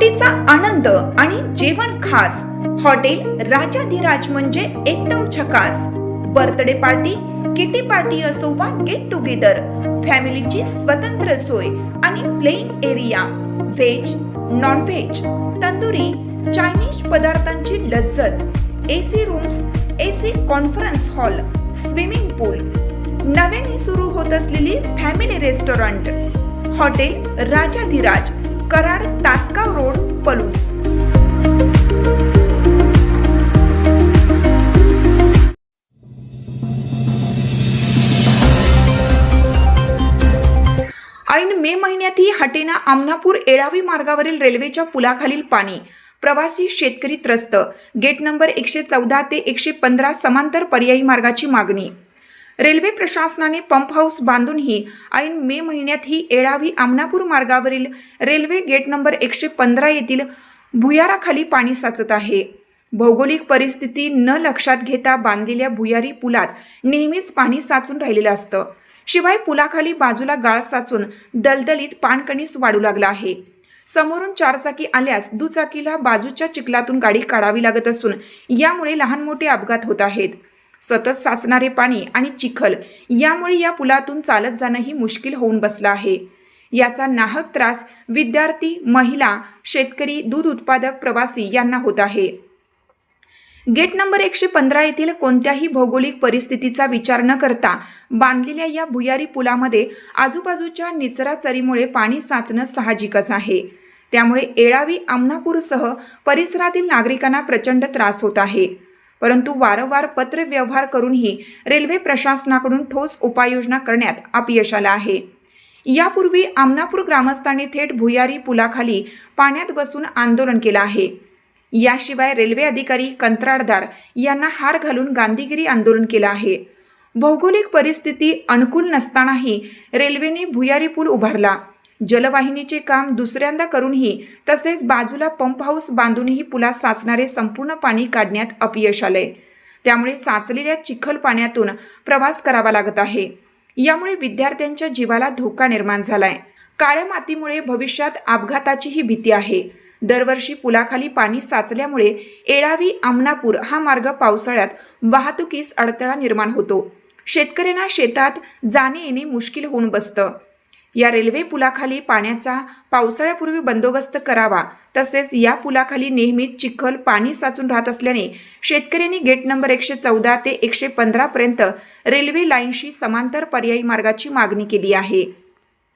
सुट्टीचा आनंद आणि जेवण खास. हॉटेल राजाधिराज म्हणजे एकदम झकास. बर्थडे पार्टी, किटी पार्टी असो वा गेट टुगेदर, फॅमिलीची स्वतंत्र सोय आणि playing area. Veg, non veg, tandoori, Chinese पदार्थांची लज्जत, AC rooms, AC conference hall, swimming pool, नव्याने सुरू होत असलेली फॅमिली रेस्टॉरंट. हॉटेल राजाधिराज, कराड, तासगाव रोड, पलूस. ऐन मे महिन्यातही हटेना आमनापूर येळावी मार्गावरील रेल्वेच्या पुलाखालील पाणी. प्रवासी, शेतकरी त्रस्त. गेट नंबर 114 ते 115 समांतर पर्यायी मार्गाची मागणी. रेल्वे प्रशासनाने पंप हाऊस बांधूनही ऐन मे महिन्यातही येळावी आमनापूर मार्गावरील रेल्वे गेट नंबर 115 येथील भुयाराखाली पाणी साचत आहे. भौगोलिक परिस्थिती न लक्षात घेता बांधलेल्या भुयारी पुलात नेहमीच पाणी साचून राहिलेलं असतं. शिवाय पुलाखाली बाजूला गाळ साचून दलदलीत पाणकणीस वाढू लागला आहे. समोरून चारचाकी आल्यास दुचाकीला बाजूच्या चिखलातून गाडी काढावी लागत असून यामुळे लहान मोठे अपघात होत आहेत. सतत साचणारे पाणी आणि चिखल यामुळे या पुलातून चालत जाणंही मुश्किल होऊन बसलं आहे. याचा नाहक त्रास विद्यार्थी, महिला, शेतकरी, दूध उत्पादक, प्रवासी यांना होत आहे. गेट नंबर 115 येथील कोणत्याही भौगोलिक परिस्थितीचा विचार न करता बांधलेल्या या भुयारी पुलामध्ये आजूबाजूच्या निचराचरीमुळे पाणी साचणं साहजिकच आहे. त्यामुळे येळावी आमनापूरसह परिसरातील नागरिकांना प्रचंड त्रास होत आहे. परंतु वारंवार पत्र व्यवहार करूनही रेल्वे प्रशासनाकडून ठोस उपाययोजना करण्यात अपयश आलं आहे. यापूर्वी आमनापूर ग्रामस्थांनी थेट भुयारी पुलाखाली पाण्यात बसून आंदोलन केलं आहे. याशिवाय रेल्वे अधिकारी, कंत्राटदार यांना हार घालून गांधीगिरी आंदोलन केलं आहे. भौगोलिक परिस्थिती अनुकूल नसतानाही रेल्वेने भुयारी पूल उभारला. जलवाहिनीचे काम दुसऱ्यांदा करूनही तसेच बाजूला पंप हाऊस बांधूनही पुलात साचणारे संपूर्ण पाणी काढण्यात अपयश आलंय. त्यामुळे साचलेल्या चिखल पाण्यातून प्रवास करावा लागत आहे. यामुळे विद्यार्थ्यांच्या जीवाला धोका निर्माण झालाय. काळ्या मातीमुळे भविष्यात अपघाताचीही भीती आहे. दरवर्षी पुलाखाली पाणी साचल्यामुळे येळावी आमनापूर हा मार्ग पावसाळ्यात वाहतुकीस अडथळा निर्माण होतो. शेतकऱ्यांना शेतात जाणे येणे मुश्किल होऊन बसतं. या रेल्वे पुलाखाली पाण्याचा पावसाळ्यापूर्वी बंदोबस्त करावा. तसेच या पुलाखाली नेहमीच चिखल पाणी साचून राहत असल्याने शेतकऱ्यांनी गेट नंबर 114 ते 115 पर्यंत रेल्वे लाईनशी समांतर पर्यायी मार्गाची मागणी केली आहे.